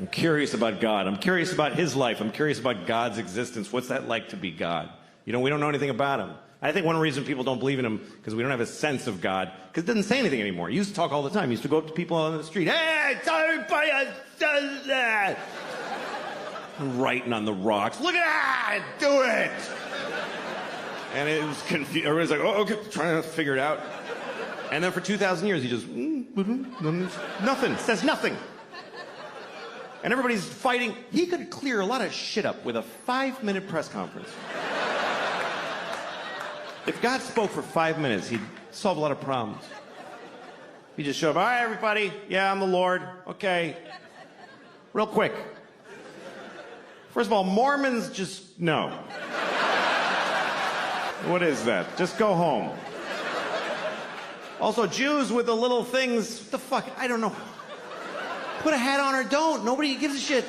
I'm curious about God. I'm curious about his life. I'm curious about God's existence. What's that like to be God? You know, we don't know anything about him. I think one reason people don't believe in him because we don't have a sense of God, because he doesn't say anything anymore. He used to talk all the time. He used to go up to people on the street. Hey, tell everybody does that. Writing on the rocks. Look at that! Do it! And it was confused. Everybody's like, oh, okay, trying to figure it out. And then for 2,000 years, he just, nothing, says nothing. And everybody's fighting. He could clear a lot of shit up with a 5-minute press conference. If God spoke for 5 minutes, he'd solve a lot of problems. He'd just show up, all right, everybody, yeah, I'm the Lord, okay. Real quick. First of all, Mormons just, no. What is that? Just go home. Also, Jews with the little things, what the fuck, I don't know. Put a hat on or don't, nobody gives a shit.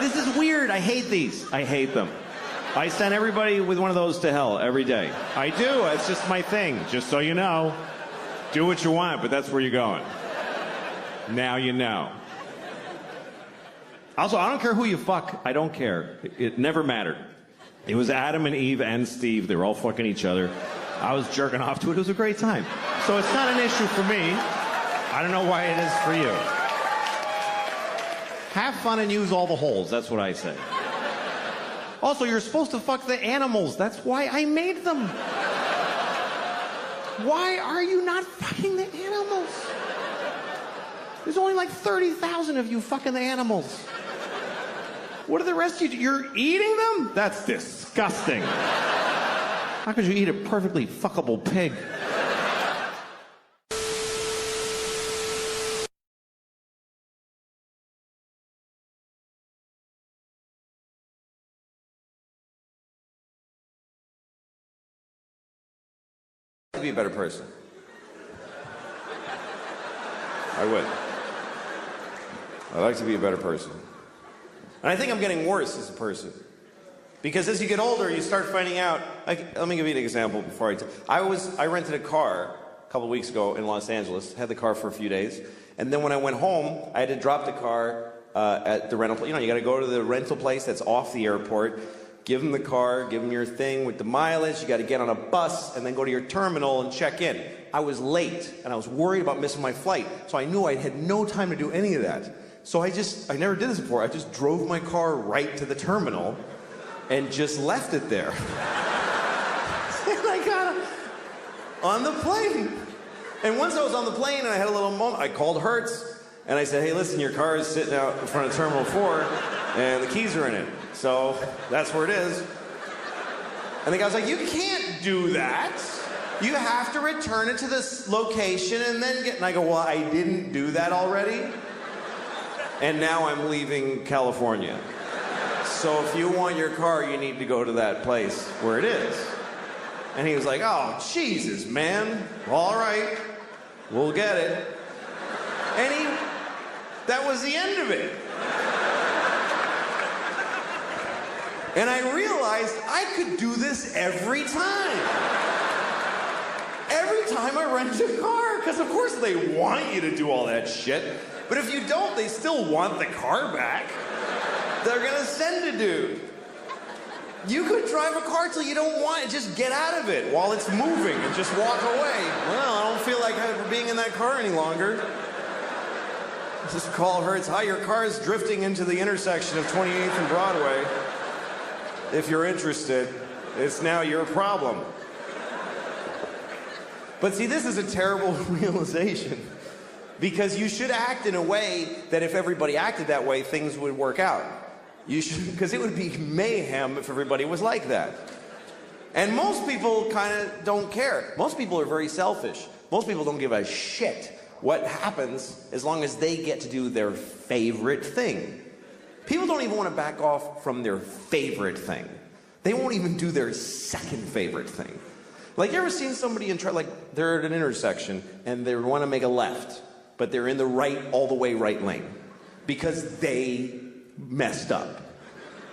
This is weird, I hate these. I hate them. I send everybody with one of those to hell every day. I do, it's just my thing, just so you know. Do what you want, but that's where you're going. Now you know. Also, I don't care who you fuck, I don't care. It never mattered. It was Adam and Eve and Steve, they were all fucking each other. I was jerking off to it, it was a great time. So it's not an issue for me. I don't know why it is for you. Have fun and use all the holes, that's what I say. Also, you're supposed to fuck the animals. That's why I made them. Why are you not fucking the animals? There's only like 30,000 of you fucking the animals. What are the rest of you? You're eating them? That's disgusting. How could you eat a perfectly fuckable pig? To be a better person. I would. I'd like to be a better person. And I think I'm getting worse as a person. Because as you get older, you start finding out, like, let me give you an example before I rented a car a couple of weeks ago in Los Angeles, had the car for a few days, and then when I went home, I had to drop the car at the rental place. You know, you gotta go to the rental place that's off the airport, give them the car, give them your thing with the mileage, you gotta get on a bus, and then go to your terminal and check in. I was late, and I was worried about missing my flight, so I knew I had no time to do any of that. So I never did this before, I just drove my car right to the terminal, and just left it there. And I got on the plane. And once I was on the plane and I had a little moment, I called Hertz, and I said, hey, listen, your car is sitting out in front of Terminal 4, and the keys are in it. So that's where it is. And the guy was like, you can't do that. You have to return it to this location and then get... And I go, well, I didn't do that already. And now I'm leaving California. So if you want your car, you need to go to that place where it is. And he was like, oh, Jesus, man. All right, we'll get it. And that was the end of it. And I realized I could do this every time. Every time I rent a car, because of course they want you to do all that shit. But if you don't, they still want the car back. They're gonna send a dude. You could drive a car till you don't want it, just get out of it while it's moving and just walk away. Well, I don't feel like being in that car any longer. Just call Hertz, hi, your car is drifting into the intersection of 28th and Broadway. If you're interested, it's now your problem. But see, this is a terrible realization. Because you should act in a way that if everybody acted that way, things would work out. You should, because it would be mayhem if everybody was like that. And most people kind of don't care. Most people are very selfish. Most people don't give a shit what happens as long as they get to do their favorite thing. People don't even want to back off from their favorite thing. They won't even do their second favorite thing. Like, you ever seen somebody like, they're at an intersection and they want to make a left, but they're in the all the way right lane because they messed up.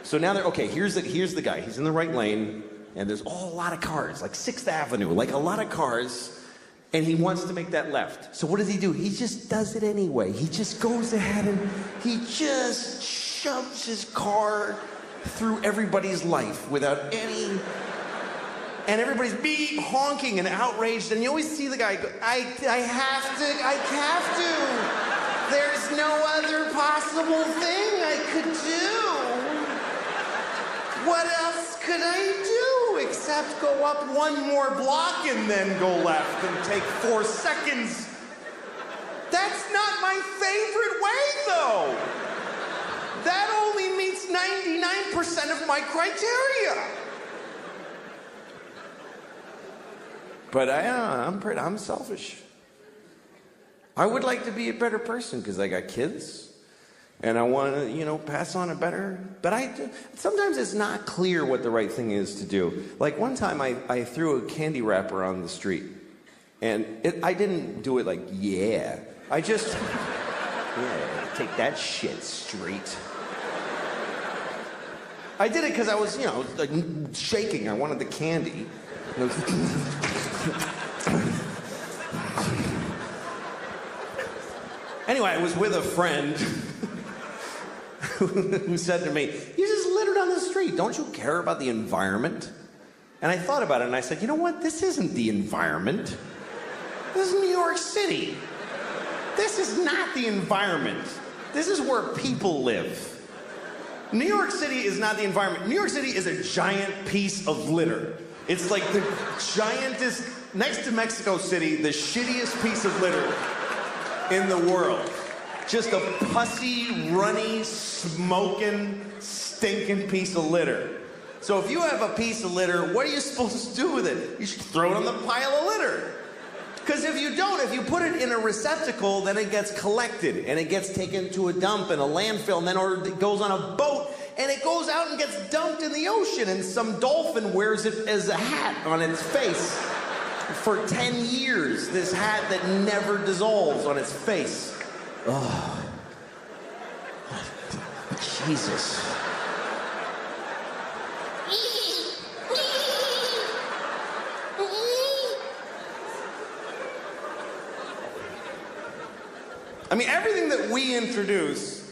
So now okay, here's the guy. He's in the right lane, and there's a lot of cars, like 6th Avenue, like a lot of cars, And he wants to make that left. So what does he do? He just does it anyway. He just goes ahead and he just shoves his car through everybody's life without any... And everybody's beep, honking and outraged. And you always see the guy go, I have to. There's no other possible thing I could do. What else could I do except go up one more block and then go left and take 4 seconds? That's not my favorite way, though. That only meets 99% of my criteria. But I'm selfish. I would like to be a better person because I got kids. And I want to, pass on a better... But sometimes it's not clear what the right thing is to do. Like one time I threw a candy wrapper on the street. And I didn't do it like, yeah. I just... yeah, take that shit straight. I did it because I was, like shaking. I wanted the candy. Anyway, I was with a friend who said to me, you just littered on the street. Don't you care about the environment? And I thought about it and I said, you know what? This isn't the environment. This is New York City. This is not the environment. This is where people live. New York City is not the environment. New York City is a giant piece of litter. It's like the giantest, next to Mexico City, the shittiest piece of litter in the world. Just a pussy, runny, smoking, stinking piece of litter. So if you have a piece of litter, what are you supposed to do with it? You should throw it on the pile of litter. Because if you don't, if you put it in a receptacle, then it gets collected, and it gets taken to a dump in a landfill, and then it goes on a boat, and it goes out and gets dumped in the ocean, and some dolphin wears it as a hat on its face for 10 years, this hat that never dissolves on its face. Oh. Jesus. I mean, everything that we introduce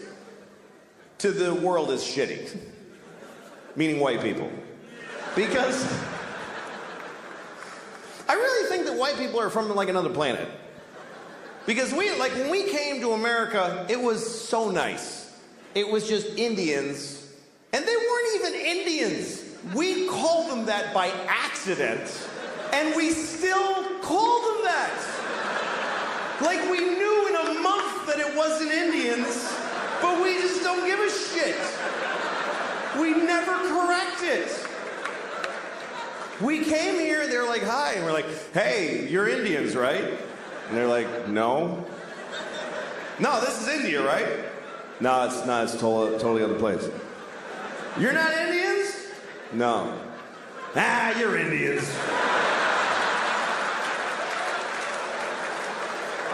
to the world is shitty. Meaning white people. Because I really think that white people are from like another planet. Because when we came to America, it was so nice. It was just Indians. And they weren't even Indians. We called them that by accident. And we still call them that. Like we knew in a month that it wasn't Indians, but we just don't give a shit. We never correct it. We came here, they're like, hi, and we're like, hey, you're Indians, right? And they're like, no. No, this is India, right? No, it's not, it's totally other place. You're not Indians? No. Ah, you're Indians.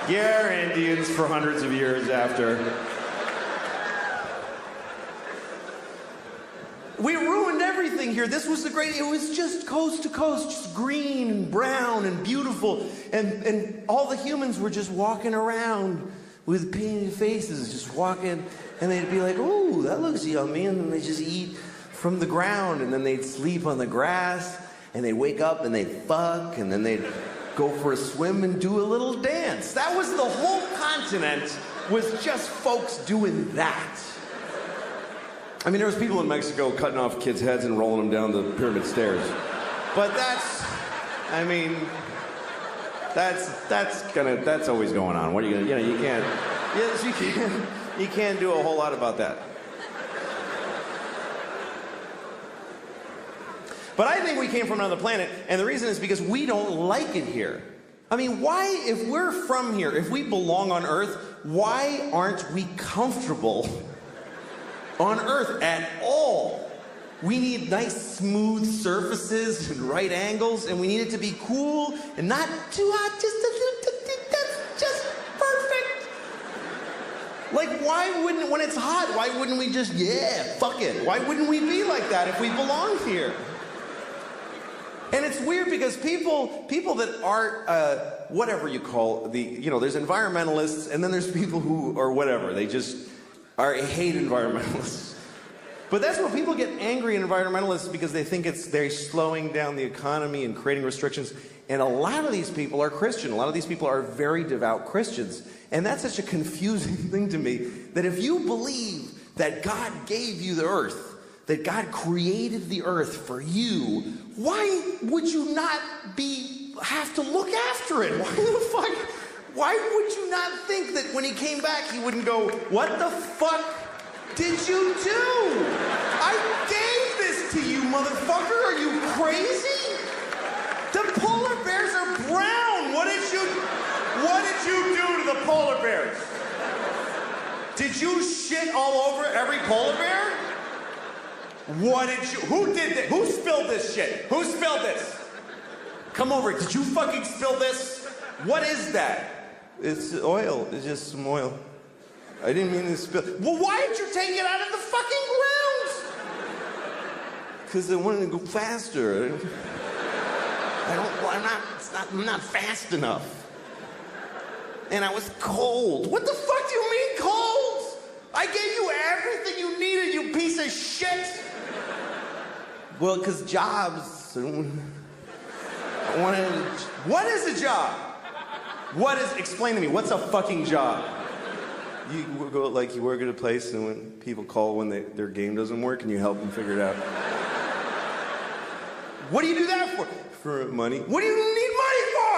Yeah, Indians for hundreds of years after. We ruined everything here. This was it was just coast to coast, just green and brown and beautiful. And all the humans were just walking around with painted faces, just walking. And they'd be like, ooh, that looks yummy. And then they just eat from the ground. And then they'd sleep on the grass. And they'd wake up and they'd fuck. And then they'd go for a swim and do a little dance. That was the whole continent, was just folks doing that. I mean, there was people in Mexico cutting off kids' heads and rolling them down the pyramid stairs. But that's always going on. What are you gonna, you can't do a whole lot about that. But I think we came from another planet, and the reason is because we don't like it here. I mean, why, if we're from here, if we belong on Earth, why aren't we comfortable on Earth at all? We need nice, smooth surfaces and right angles, and we need it to be cool and not too hot, that's just perfect. Like, when it's hot, why wouldn't we just, yeah, fuck it? Why wouldn't we be like that if we belonged here? And it's weird because people that aren't, whatever you call there's environmentalists and then there's people who are whatever. They just hate environmentalists. But that's where people get angry at environmentalists because they think they're slowing down the economy and creating restrictions. And a lot of these people are Christian. A lot of these people are very devout Christians. And that's such a confusing thing to me, that if you believe that God gave you the earth, that God created the earth for you, why would you not have to look after it? Why would you not think that when he came back, he wouldn't go, what the fuck did you do? I gave this to you, motherfucker. Are you crazy? The polar bears are brown. What did you do to the polar bears? Did you shit all over every polar bear? Who did this? Who spilled this shit? Who spilled this? Come over. Did you fucking spill this? What is that? It's oil. It's just some oil. I didn't mean to spill. Well, why did you take it out of the fucking ground? Because I wanted to go faster. I'm not fast enough. And I was cold. What the fuck do you mean cold? I gave you everything you needed, you piece of shit. Well, because jobs. What is a job? Explain to me, what's a fucking job? You work at a place and when people call when their game doesn't work and you help them figure it out. What do you do that for? For money. What do you need money for?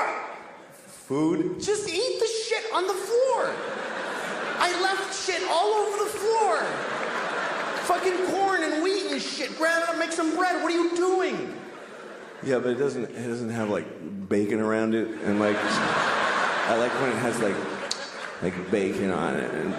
Food. Just eat the shit on the floor. I left shit all over the floor. Fucking corn and wheat and shit. Grab it up, make some bread. What are you doing? Yeah, but it doesn't have like bacon around it and like I like when it has like bacon on it and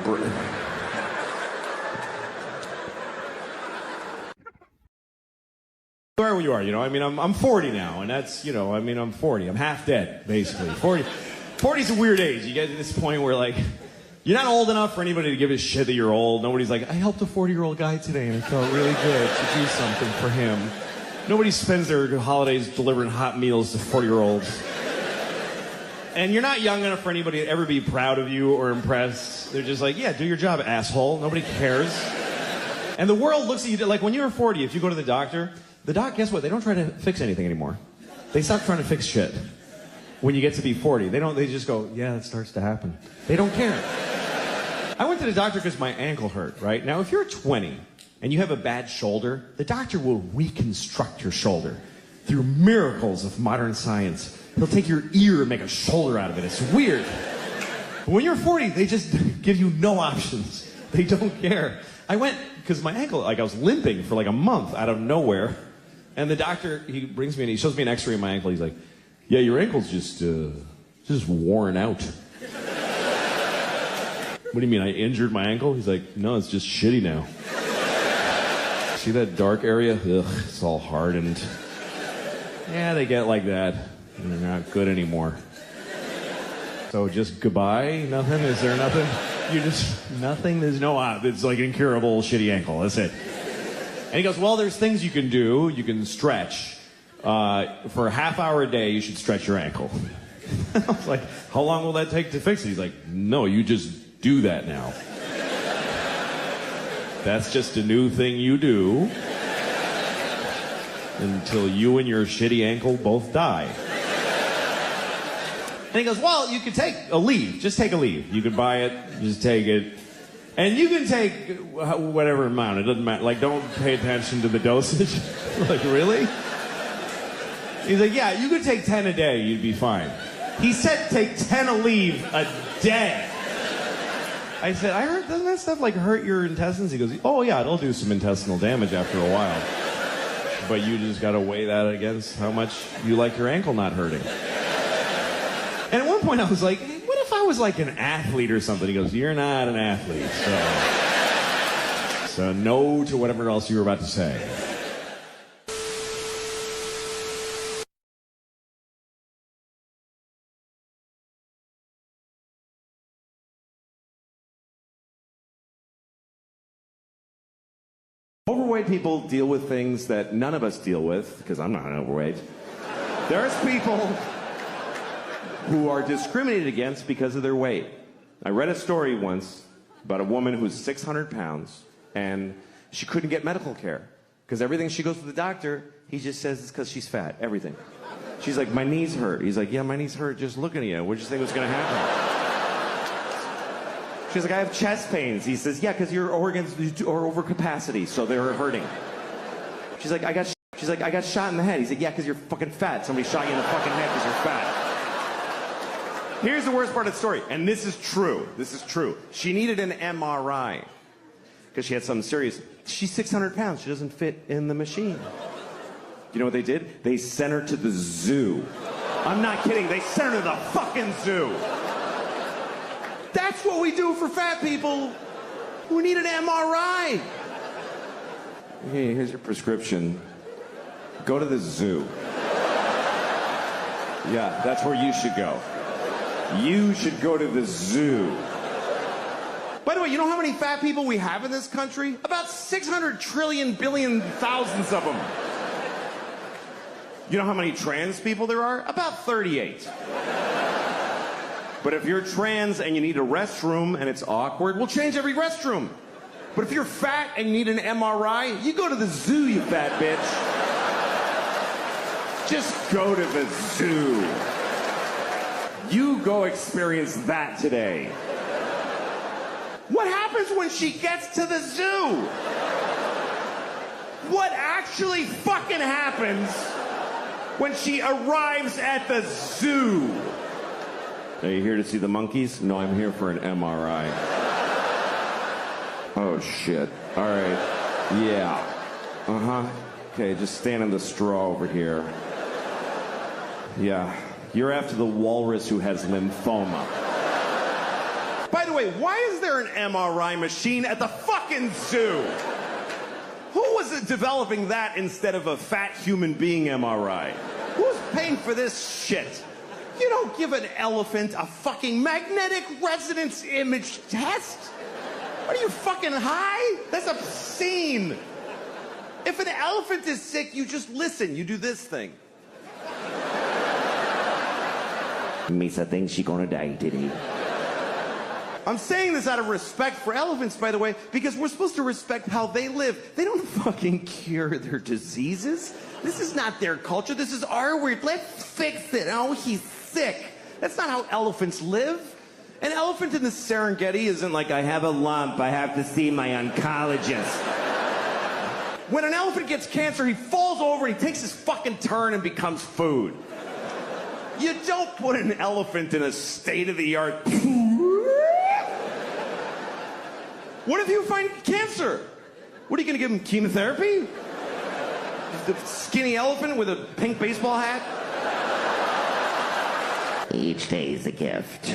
Where you are, I'm 40 now, and that's, I'm 40. I'm half dead, basically. 40's a weird age. You get to this point where, like, you're not old enough for anybody to give a shit that you're old. Nobody's like, I helped a 40-year-old guy today, and it felt really good to do something for him. Nobody spends their holidays delivering hot meals to 40-year-olds. And you're not young enough for anybody to ever be proud of you or impressed. They're just like, yeah, do your job, asshole. Nobody cares. And the world looks at you, like, when you're 40, if you go to the doctor, guess what? They don't try to fix anything anymore. They stop trying to fix shit. When you get to be 40, they just go, yeah, it starts to happen. They don't care. I went to the doctor because my ankle hurt, right? Now, if you're 20 and you have a bad shoulder, the doctor will reconstruct your shoulder through miracles of modern science. He'll take your ear and make a shoulder out of it. It's weird. But when you're 40, they just give you no options. They don't care. I went because my ankle, I was limping for like a month out of nowhere. And the doctor, he brings me and he shows me an x-ray of my ankle. He's like, yeah, your ankle's just worn out. What do you mean, I injured my ankle? He's like, no, it's just shitty now. See that dark area? Ugh, it's all hardened. Yeah, they get like that. And they're not good anymore. So just goodbye? Nothing? Is there nothing? Nothing? There's no, it's like incurable shitty ankle. That's it. And he goes, well, there's things you can do. You can stretch. For a half hour a day, you should stretch your ankle. I was like, how long will that take to fix it? He's like, no, you just do that now. That's just a new thing you do until you and your shitty ankle both die. And he goes, well, you could take a leave. Just take a leave. You could buy it, just take it. And you can take whatever amount. It doesn't matter. Like, don't pay attention to the dosage. Like, really? He's like, yeah, you could take 10 a day. You'd be fine. He said take 10 a leave a day. I said, I heard, doesn't that stuff like hurt your intestines? He goes, oh yeah, it'll do some intestinal damage after a while. But you just got to weigh that against how much you like your ankle not hurting. And at one point I was like, hey, what if I was like an athlete or something? He goes, you're not an athlete. So no to whatever else you were about to say. Overweight people deal with things that none of us deal with, because I'm not overweight. There's people who are discriminated against because of their weight. I read a story once about a woman who's 600 pounds and she couldn't get medical care because everything she goes to the doctor, he just says it's because she's fat. Everything. She's like, my knees hurt. He's like, yeah, my knees hurt just looking at you. What did you think was going to happen? She's like, I have chest pains. He says, yeah, because your organs are over capacity, so they're hurting. She's like, I got shot in the head. He's like, yeah, because you're fucking fat. Somebody shot you in the fucking head because you're fat. Here's the worst part of the story, and this is true. This is true. She needed an MRI because she had something serious. She's 600 pounds. She doesn't fit in the machine. You know what they did? They sent her to the zoo. I'm not kidding. They sent her to the fucking zoo. That's what we do for fat people who need an MRI. Hey, here's your prescription. Go to the zoo. Yeah, that's where you should go. You should go to the zoo. By the way, you know how many fat people we have in this country? About 600 trillion billion thousands of them. You know how many trans people there are? About 38. But if you're trans and you need a restroom and it's awkward, we'll change every restroom. But if you're fat and you need an MRI, you go to the zoo, you fat bitch. Just go to the zoo. You go experience that today. What happens when she gets to the zoo? What actually fucking happens when she arrives at the zoo? Are you here to see the monkeys? No, I'm here for an MRI. Oh, shit. All right. Yeah. Uh-huh. Okay, just stand in the straw over here. Yeah. You're after the walrus who has lymphoma. By the way, why is there an MRI machine at the fucking zoo? Who was developing that instead of a fat human being MRI? Who's paying for this shit? You don't give an elephant a fucking magnetic resonance image test. What are you, fucking high? That's obscene. If an elephant is sick, you just listen. You do this thing. Misa thinks she's gonna die today. I'm saying this out of respect for elephants, by the way, because we're supposed to respect how they live. They don't fucking cure their diseases. This is not their culture. This is our weird. Let's fix it. Oh, he's sick. That's not how elephants live. An elephant in the Serengeti isn't like, I have a lump, I have to see my oncologist. When an elephant gets cancer, he falls over and he takes his fucking turn and becomes food. You don't put an elephant in a state-of-the-art... What if you find cancer? What, are you gonna give him chemotherapy? The skinny elephant with a pink baseball hat? Each day is a gift.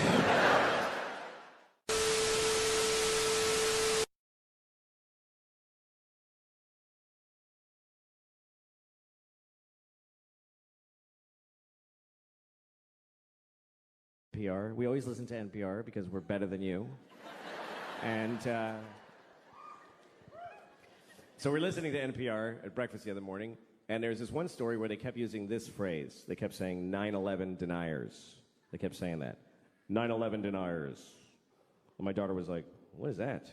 NPR. We always listen to NPR because we're better than you. And so we're listening to NPR at breakfast the other morning, and there's this one story where they kept using this phrase. They kept saying 9/11 deniers. They kept saying that. 9/11 deniers. And my daughter was like, what is that?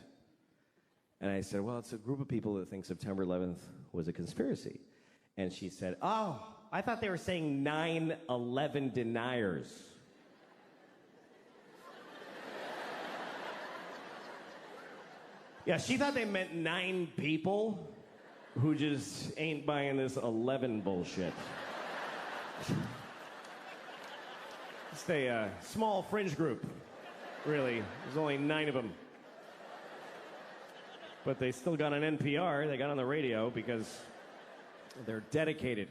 And I said, well, it's a group of people that think September 11th was a conspiracy. And she said, oh, I thought they were saying 9/11 deniers. Yeah, she thought they meant 9 people who just ain't buying this 11 bullshit. Just a small fringe group, really. There's only 9 of them. But they still got on NPR, they got on the radio because they're dedicated.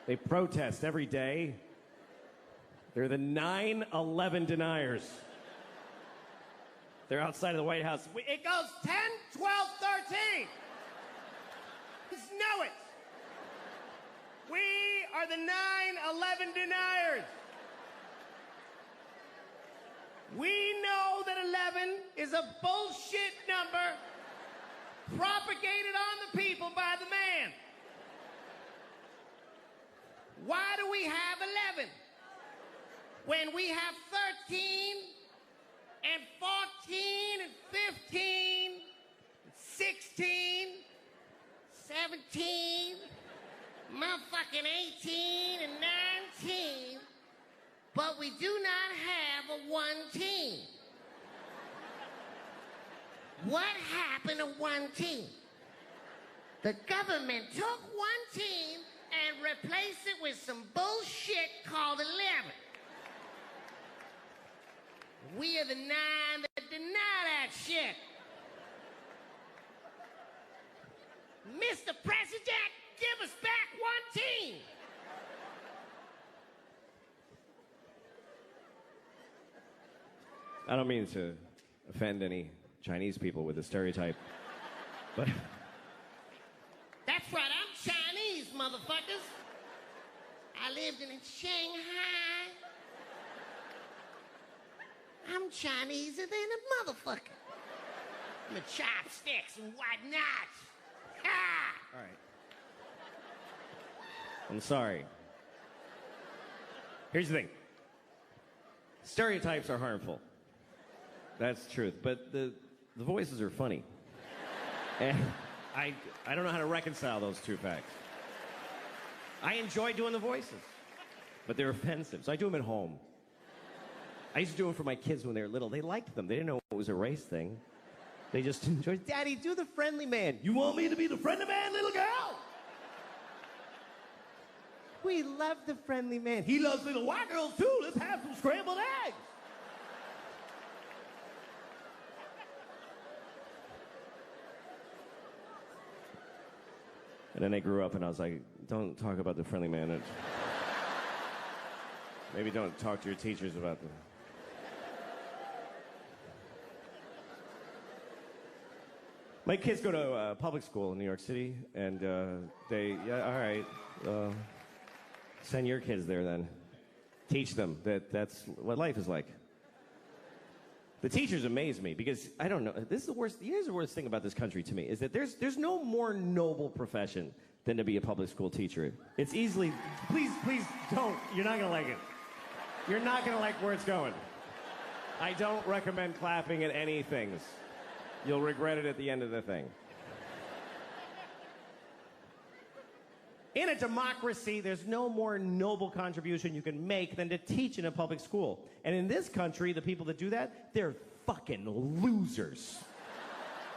They protest every day. They're the 9/11 deniers. They're outside of the White House. It goes 10, 12, 13. Just know it. We are the 9/11 deniers. We know that 11 is a bullshit number propagated on the people by the man. Why do we have 11 when we have 13 and 14 and 15, 16, 17, motherfucking 18 and 19, but we do not have a one team? What happened to one team? The government took one team and replaced it with some bullshit called 11. We are the 9 that deny that shit. Mr. President, give us back one team. I don't mean to offend any Chinese people with the stereotype, but That's right, I'm Chinese, motherfuckers. I lived in Shanghai. I'm Chineser than a motherfucker. My chopsticks and whatnot. Ha! all right. I'm sorry. Here's the thing. Stereotypes are harmful. That's the truth. But the voices are funny. And I don't know how to reconcile those two facts. I enjoy doing the voices, but they're offensive. So I do them at home. I used to do them for my kids when they were little. They liked them. They didn't know it was a race thing. They just enjoyed, Daddy, do the friendly man. You want me to be the friendly man, little girl? We love the friendly man. He loves little white girls too. Let's have some scrambled eggs. And then they grew up and I was like, don't talk about the friendly man. Maybe don't talk to your teachers about them. My kids go to public school in New York City, and all right, send your kids there then. Teach them that's what life is like. The teachers amaze me because I don't know. This is the worst. Here's the worst thing about this country to me is that there's no more noble profession than to be a public school teacher. It's easily. Please don't. You're not gonna like it. You're not gonna like where it's going. I don't recommend clapping at any things. You'll regret it at the end of the thing. In a democracy, there's no more noble contribution you can make than to teach in a public school. And in this country, the people that do that, they're fucking losers.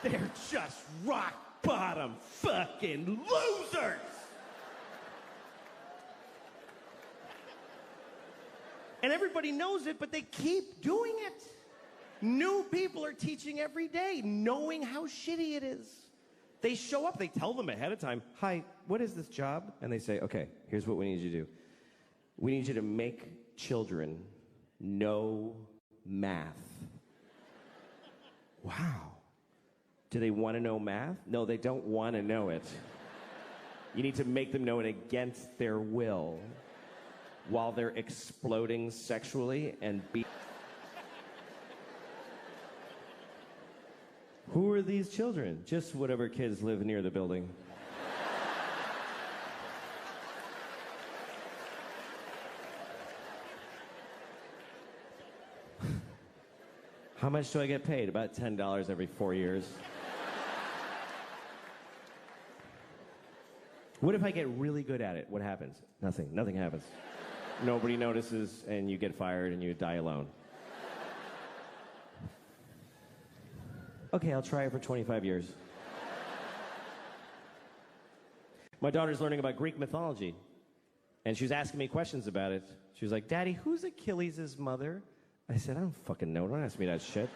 They're just rock bottom fucking losers. And everybody knows it, but they keep doing it. New people are teaching every day, knowing how shitty it is. They show up, they tell them ahead of time, hi, what is this job? And they say, okay, here's what we need you to do. We need you to make children know math. Wow. Do they want to know math? No, they don't want to know it. You need to make them know it against their will while they're exploding sexually and Who are these children? Just whatever kids live near the building. How much do I get paid? About $10 every 4 years. What if I get really good at it? What happens? Nothing. Nothing happens. Nobody notices, and you get fired, and you die alone. Okay, I'll try it for 25 years. My daughter's learning about Greek mythology, and she was asking me questions about it. She was like, Daddy, who's Achilles' mother? I said, I don't fucking know. Don't ask me that shit.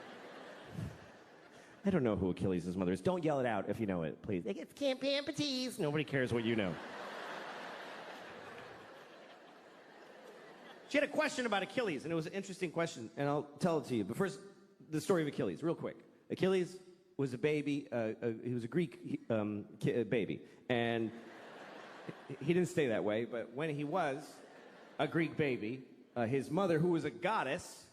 I don't know who Achilles' mother is. Don't yell it out if you know it, please. It's Camp Amputees. Nobody cares what you know. She had a question about Achilles, and it was an interesting question, and I'll tell it to you. But first, the story of Achilles, real quick. Achilles was a baby. He was a Greek baby. And he didn't stay that way, but when he was a Greek baby, his mother, who was a goddess,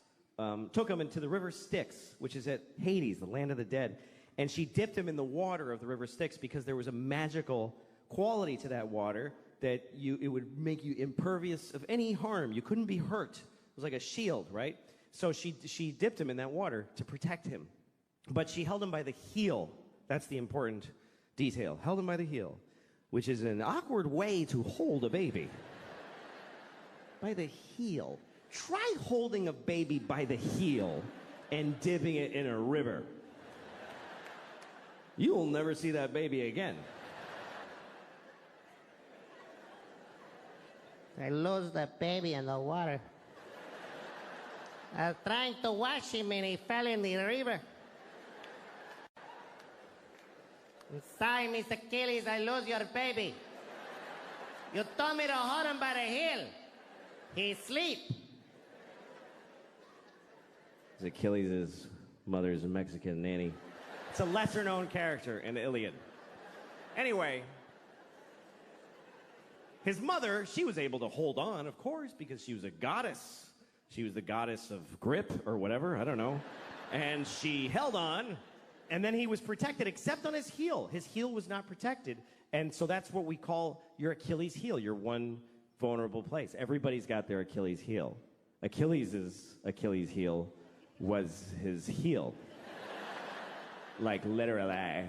took him into the river Styx, which is at Hades, the land of the dead. And she dipped him in the water of the river Styx because there was a magical quality to that water that it would make you impervious of any harm. You couldn't be hurt. It was like a shield, right? So she dipped him in that water to protect him. But she held him by the heel. That's the important detail. Held him by the heel, which is an awkward way to hold a baby. By the heel. Try holding a baby by the heel and dipping it in a river. You will never see that baby again. I lost the baby in the water. I was trying to wash him and he fell in the river. I'm sorry, Mr. Achilles, I lost your baby. You told me to hold him by the heel. He's asleep. Achilles' mother's a Mexican nanny. It's a lesser-known character in the Iliad. Anyway, his mother, she was able to hold on, of course, because she was a goddess. She was the goddess of grip or whatever, I don't know. And she held on, and then he was protected, except on his heel. His heel was not protected, and so that's what we call your Achilles heel, your one vulnerable place. Everybody's got their Achilles heel. Achilles' Achilles heel was his heel. Like, literally.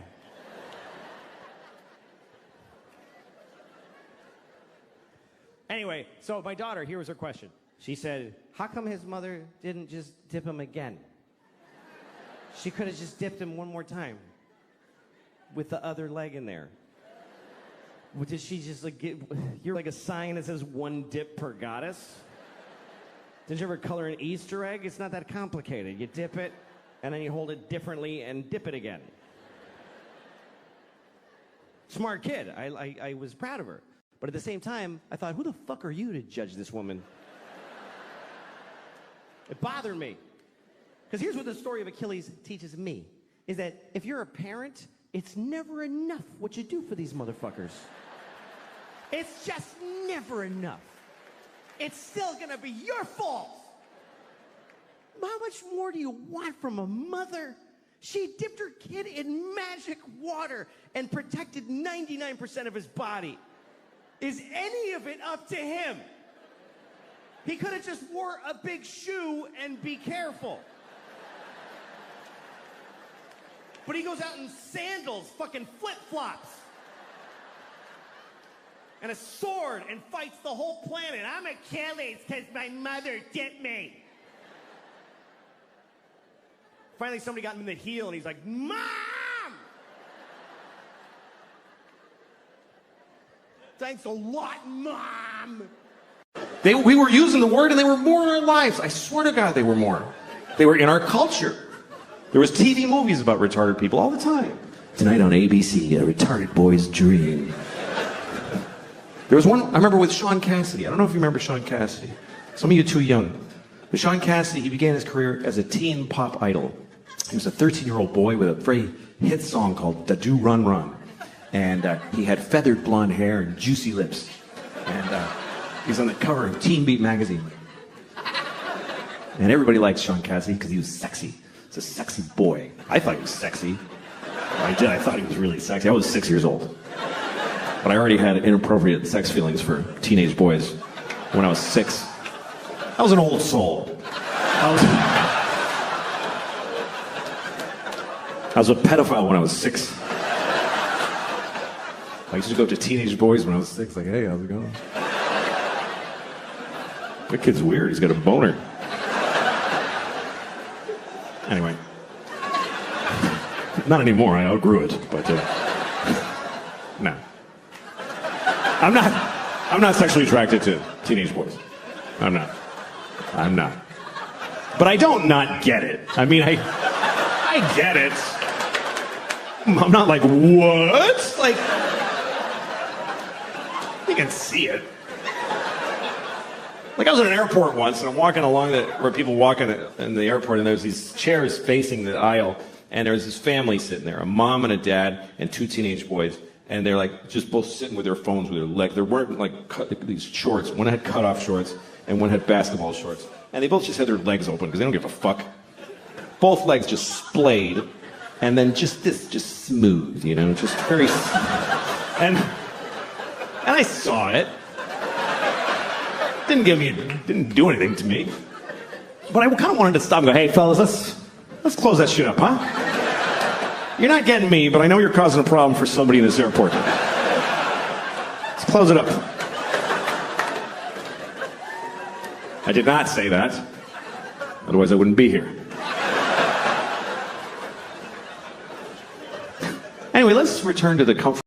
Anyway, so my daughter, here was her question. She said, how come his mother didn't just dip him again? She could have just dipped him one more time with the other leg in there. Did she just like you're like a sign that says one dip per goddess? Did you ever color an Easter egg? It's not that complicated. You dip it, and then you hold it differently and dip it again. Smart kid. I was proud of her. But at the same time, I thought, who the fuck are you to judge this woman? It bothered me. Because here's what the story of Achilles teaches me, is that if you're a parent, it's never enough what you do for these motherfuckers. It's just never enough. It's still gonna be your fault. How much more do you want from a mother? She dipped her kid in magic water and protected 99% of his body. Is any of it up to him? He could have just wore a big shoe and be careful. But he goes out in sandals, fucking flip-flops, and a sword and fights the whole planet. I'm Achilles because my mother dipped me. Finally, somebody got him in the heel, and he's like, Mom! Thanks a lot, Mom! We were using the word and they were more in our lives. I swear to God they were more. They were in our culture. There was TV movies about retarded people all the time. Tonight on ABC, A Retarded Boy's Dream. There was one, I remember with Sean Cassidy. I don't know if you remember Sean Cassidy. Some of you are too young. But Sean Cassidy, he began his career as a teen pop idol. He was a 13-year-old boy with a very hit song called Da Do Run Run. And he had feathered blonde hair and juicy lips. And he was on the cover of Teen Beat magazine. And everybody liked Sean Cassidy because he was sexy. He's a sexy boy. I thought he was sexy. I did. I thought he was really sexy. I was 6 years old. But I already had inappropriate sex feelings for teenage boys when I was 6. I was an old soul. I was a pedophile when I was 6. I used to go up to teenage boys when I was 6, like, hey, how's it going? That kid's weird. He's got a boner. Anyway. Not anymore. I outgrew it, but no. I'm not sexually attracted to teenage boys. I'm not. But I don't not get it. I mean, I get it. I'm not like, what? Like, you can see it. Like, I was at an airport once, and I'm walking along where people walk in the airport, and there's these chairs facing the aisle, and there's this family sitting there, a mom and a dad and 2 teenage boys, and they're like just both sitting with their phones with their legs. They're wearing like these shorts. One had cutoff shorts, and one had basketball shorts, and they both just had their legs open because they don't give a fuck. Both legs just splayed, and then just smooth, you know, just very. And And I saw it. Didn't do anything to me. But I kind of wanted to stop and go, hey, fellas, let's close that shit up, huh? You're not getting me, but I know you're causing a problem for somebody in this airport. Let's close it up. I did not say that. Otherwise, I wouldn't be here. Anyway, let's return to the comfort.